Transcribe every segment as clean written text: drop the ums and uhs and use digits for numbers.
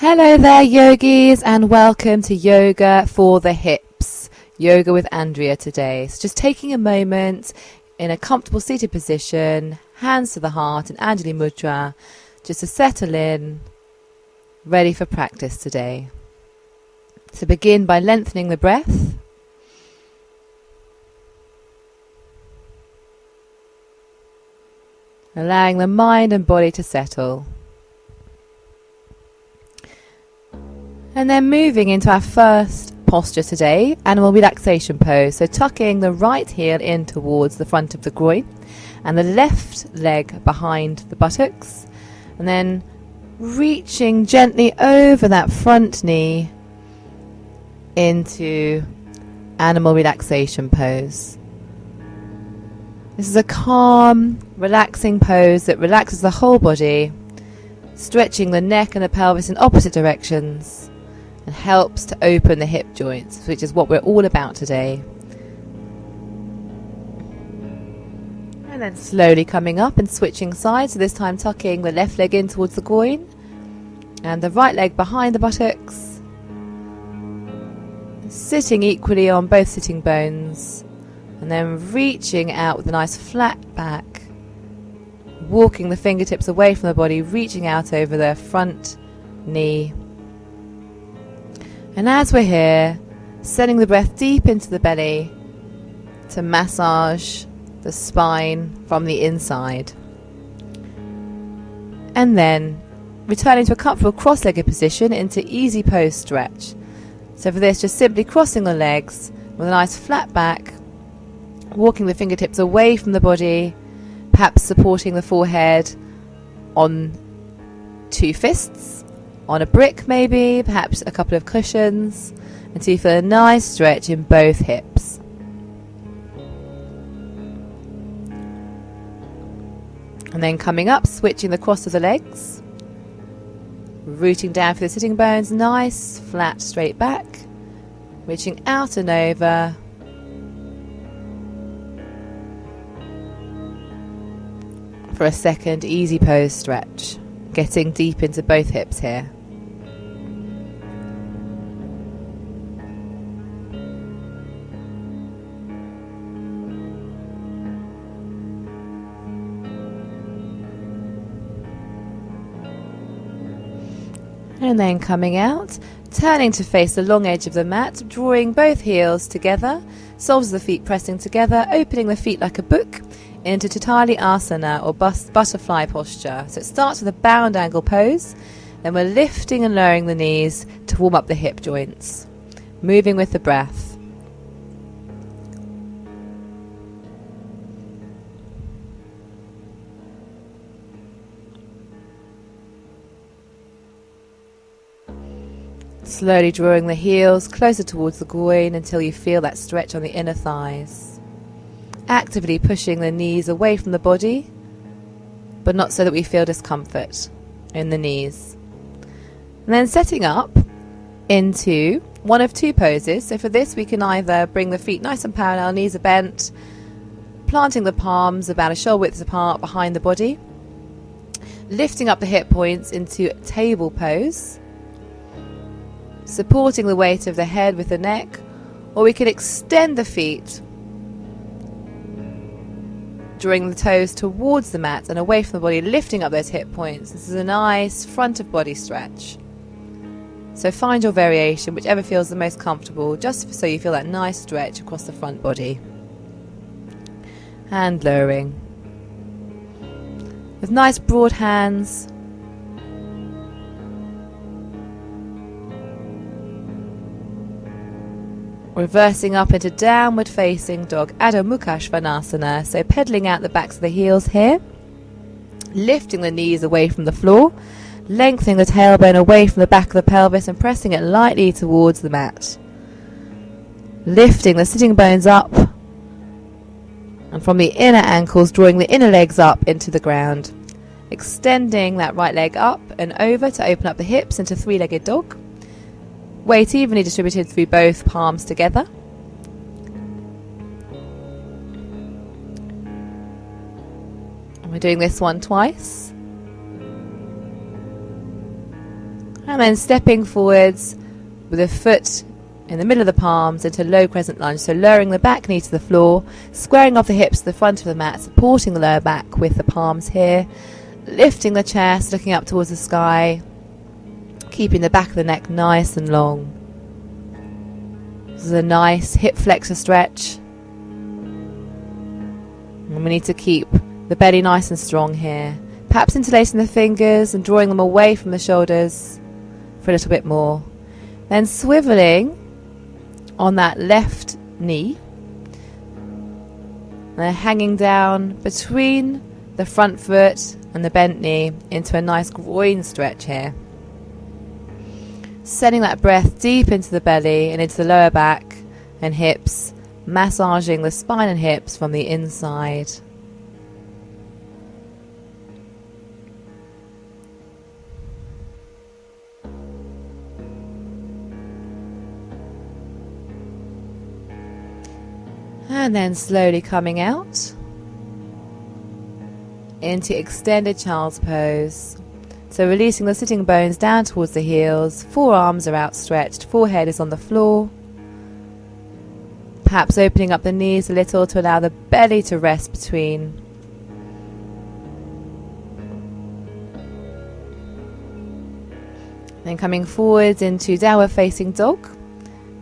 Hello there, yogis, and welcome to Yoga for the Hips. Yoga with Andrea today. So just taking a moment in a comfortable seated position, hands to the heart in Anjali Mudra, just to settle in, ready for practice today. So begin by lengthening the breath. Allowing the mind and body to settle. And then moving into our first posture today, animal relaxation pose. So tucking the right heel in towards the front of the groin and the left leg behind the buttocks. And then reaching gently over that front knee into animal relaxation pose. This is a calm, relaxing pose that relaxes the whole body, stretching the neck and the pelvis in opposite directions. And helps to open the hip joints, which is what we're all about today. And then slowly coming up and switching sides, so this time tucking the left leg in towards the groin and the right leg behind the buttocks, sitting equally on both sitting bones, and then reaching out with a nice flat back, walking the fingertips away from the body, reaching out over the front knee. And as we're here, sending the breath deep into the belly to massage the spine from the inside. And then returning to a comfortable cross-legged position into easy pose stretch. So for this, just simply crossing the legs with a nice flat back, walking the fingertips away from the body, perhaps supporting the forehead on two fists. On a brick maybe, perhaps a couple of cushions, until you feel a nice stretch in both hips. And then coming up, switching the cross of the legs, rooting down for the sitting bones, nice flat straight back, reaching out and over. For a second, easy pose stretch, getting deep into both hips here. And then coming out, turning to face the long edge of the mat, drawing both heels together, soles of the feet pressing together, opening the feet like a book into Tatali Asana or butterfly posture. So it starts with a bound angle pose, then we're lifting and lowering the knees to warm up the hip joints, moving with the breath. Slowly drawing the heels closer towards the groin until you feel that stretch on the inner thighs. Actively pushing the knees away from the body, but not so that we feel discomfort in the knees. And then setting up into one of two poses. So for this, we can either bring the feet nice and parallel, knees are bent, planting the palms about a shoulder width apart behind the body, lifting up the hip points into table pose, supporting the weight of the head with the neck, or we can extend the feet, drawing the toes towards the mat and away from the body, lifting up those hip points. This is a nice front of body stretch. So find your variation, whichever feels the most comfortable, just so you feel that nice stretch across the front body. And lowering. With nice broad hands, reversing up into downward facing dog, Adho Mukha Svanasana. So pedaling out the backs of the heels here, lifting the knees away from the floor, lengthening the tailbone away from the back of the pelvis and pressing it lightly towards the mat. Lifting the sitting bones up, and from the inner ankles, drawing the inner legs up into the ground. Extending that right leg up and over to open up the hips into three-legged dog. Weight evenly distributed through both palms together. And we're doing this one twice. And then stepping forwards with a foot in the middle of the palms into low crescent lunge. So lowering the back knee to the floor, squaring off the hips to the front of the mat, supporting the lower back with the palms here, lifting the chest, looking up towards the sky, keeping the back of the neck nice and long. This is a nice hip flexor stretch. And we need to keep the belly nice and strong here. Perhaps interlacing the fingers and drawing them away from the shoulders for a little bit more. Then swiveling on that left knee. And then hanging down between the front foot and the bent knee into a nice groin stretch here. Sending that breath deep into the belly and into the lower back and hips, massaging the spine and hips from the inside. And then slowly coming out into extended child's pose. So releasing the sitting bones down towards the heels, forearms are outstretched, forehead is on the floor. Perhaps opening up the knees a little to allow the belly to rest between. Then coming forwards into downward facing dog.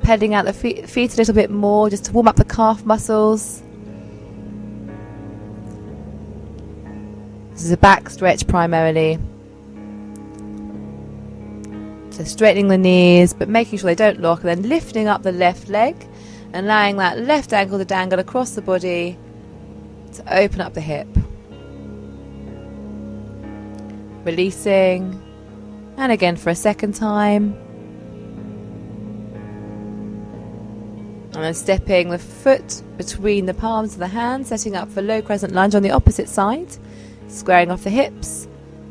Pedaling out the feet a little bit more just to warm up the calf muscles. This is a back stretch primarily. So straightening the knees but making sure they don't lock, and then lifting up the left leg and allowing that left ankle to dangle across the body to open up the hip. Releasing, and again for a second time. And then stepping the foot between the palms of the hands, setting up for low crescent lunge on the opposite side. Squaring off the hips,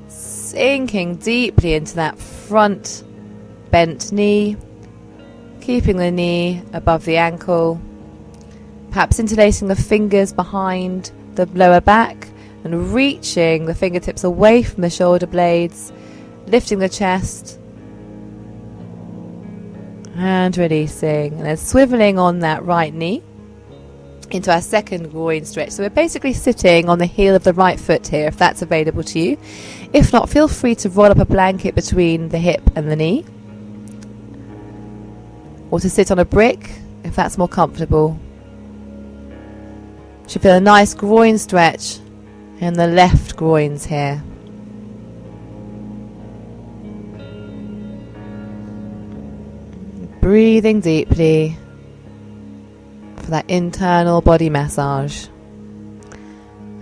sinking deeply into that front bent knee, keeping the knee above the ankle. Perhaps interlacing the fingers behind the lower back and reaching the fingertips away from the shoulder blades, lifting the chest. And releasing, and then swiveling on that right knee into our second groin stretch. So we're basically sitting on the heel of the right foot here, if that's available to you. If not, feel free to roll up a blanket between the hip and the knee, or to sit on a brick if that's more comfortable. Should feel a nice groin stretch in the left groins here. Breathing deeply for that internal body massage.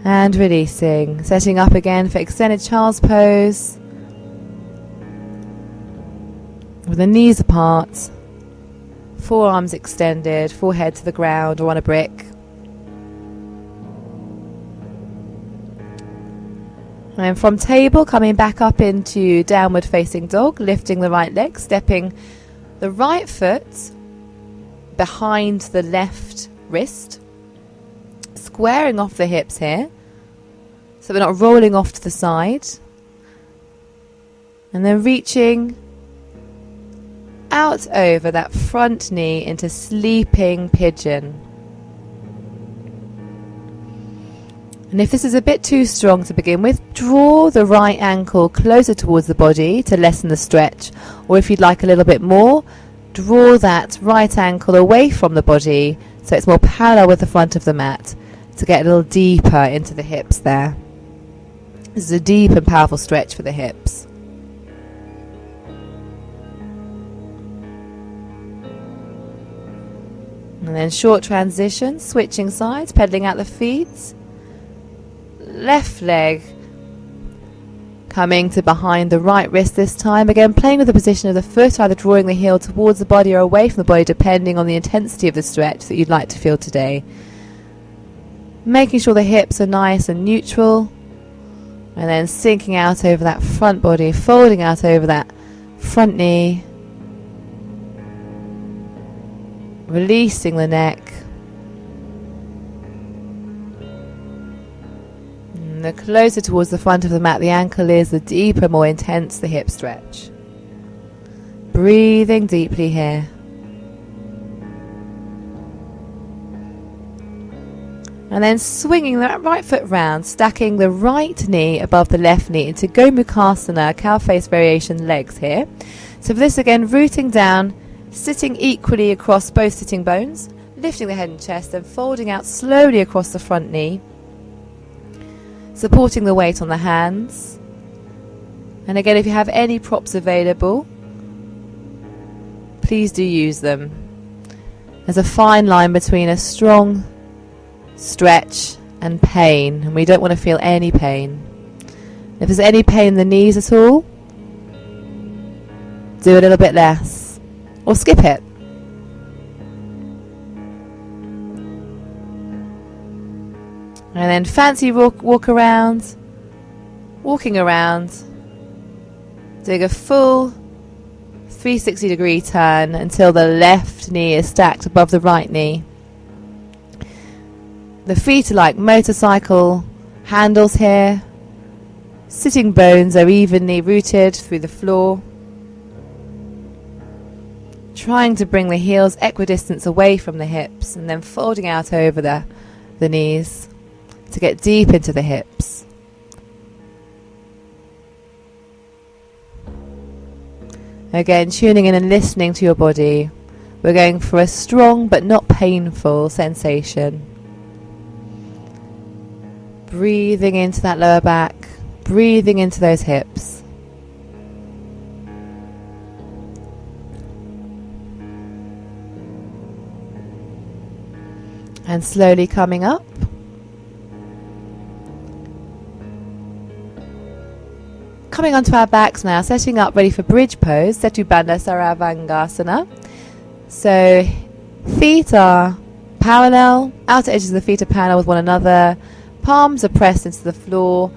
And releasing, setting up again for extended child's pose with the knees apart, forearms extended, forehead to the ground or on a brick. And then from table, coming back up into downward facing dog, lifting the right leg, stepping the right foot behind the left wrist, squaring off the hips here, so we're not rolling off to the side, and then reaching out over that front knee into sleeping pigeon. And if this is a bit too strong to begin with, draw the right ankle closer towards the body to lessen the stretch. Or if you'd like a little bit more, draw that right ankle away from the body so it's more parallel with the front of the mat to get a little deeper into the hips there. This is a deep and powerful stretch for the hips. And then short transition, switching sides, pedaling out the feet. Left leg coming to behind the right wrist this time. Again, playing with the position of the foot, either drawing the heel towards the body or away from the body, depending on the intensity of the stretch that you'd like to feel today. Making sure the hips are nice and neutral. And then sinking out over that front body, folding out over that front knee. Releasing the neck. The closer towards the front of the mat the ankle is, the deeper, more intense the hip stretch. Breathing deeply here. And then swinging that right foot round, stacking the right knee above the left knee into Gomukhasana, cow face variation legs here. So for this again, rooting down, sitting equally across both sitting bones, lifting the head and chest, and folding out slowly across the front knee, supporting the weight on the hands. And again, if you have any props available, please do use them. There's a fine line between a strong stretch and pain, and we don't want to feel any pain. If there's any pain in the knees at all, do a little bit less or skip it. And then fancy walking around, doing a full 360-degree turn until the left knee is stacked above the right knee. The feet are like motorcycle handles here. Sitting bones are evenly rooted through the floor. Trying to bring the heels equidistant away from the hips and then folding out over the knees to get deep into the hips. Again, tuning in and listening to your body. We're going for a strong but not painful sensation. Breathing into that lower back, breathing into those hips. And slowly coming up. Coming onto our backs now, setting up ready for bridge pose, Setu Bandha Saravangasana. So feet are parallel, outer edges of the feet are parallel with one another, palms are pressed into the floor,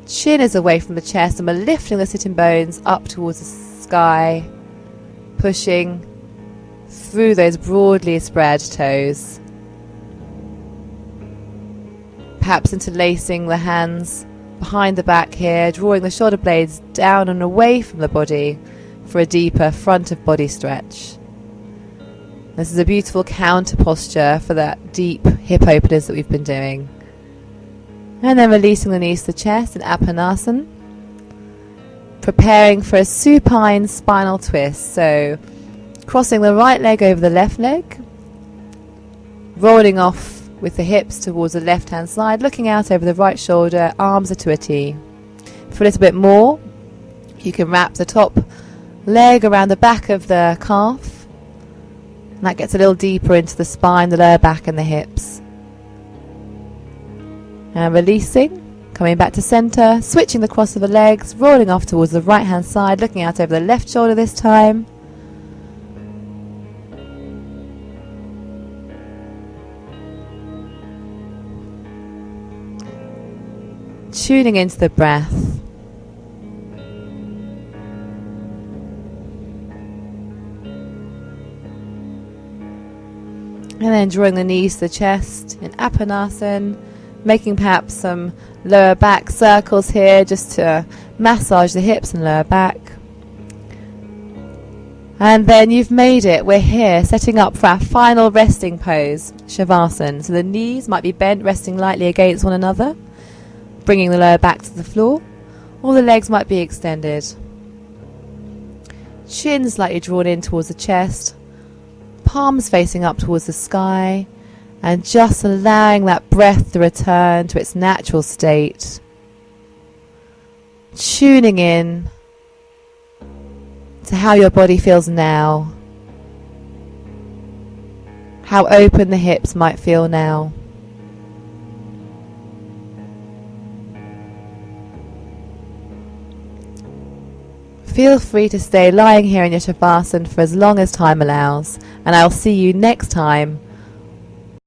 chin is away from the chest, and we're lifting the sitting bones up towards the sky, pushing through those broadly spread toes. Perhaps interlacing the hands behind the back here, drawing the shoulder blades down and away from the body for a deeper front of body stretch. This is a beautiful counter posture for that deep hip openers that we've been doing. And then releasing the knees to the chest in Apanasana. Preparing for a supine spinal twist. So crossing the right leg over the left leg, rolling off with the hips towards the left hand side, looking out over the right shoulder, arms are to a T. For a little bit more, you can wrap the top leg around the back of the calf, and that gets a little deeper into the spine, the lower back and the hips. And releasing, coming back to center, switching the cross of the legs, rolling off towards the right hand side, looking out over the left shoulder this time. Tuning into the breath. And then drawing the knees to the chest in Apanasana, making perhaps some lower back circles here just to massage the hips and lower back. And then you've made it. We're here setting up for our final resting pose, Shavasana. So the knees might be bent, resting lightly against one another, bringing the lower back to the floor, or the legs might be extended. Chin slightly drawn in towards the chest, palms facing up towards the sky, and just allowing that breath to return to its natural state. Tuning in to how your body feels now, how open the hips might feel now. Feel free to stay lying here in your Shavasana for as long as time allows, and I'll see you next time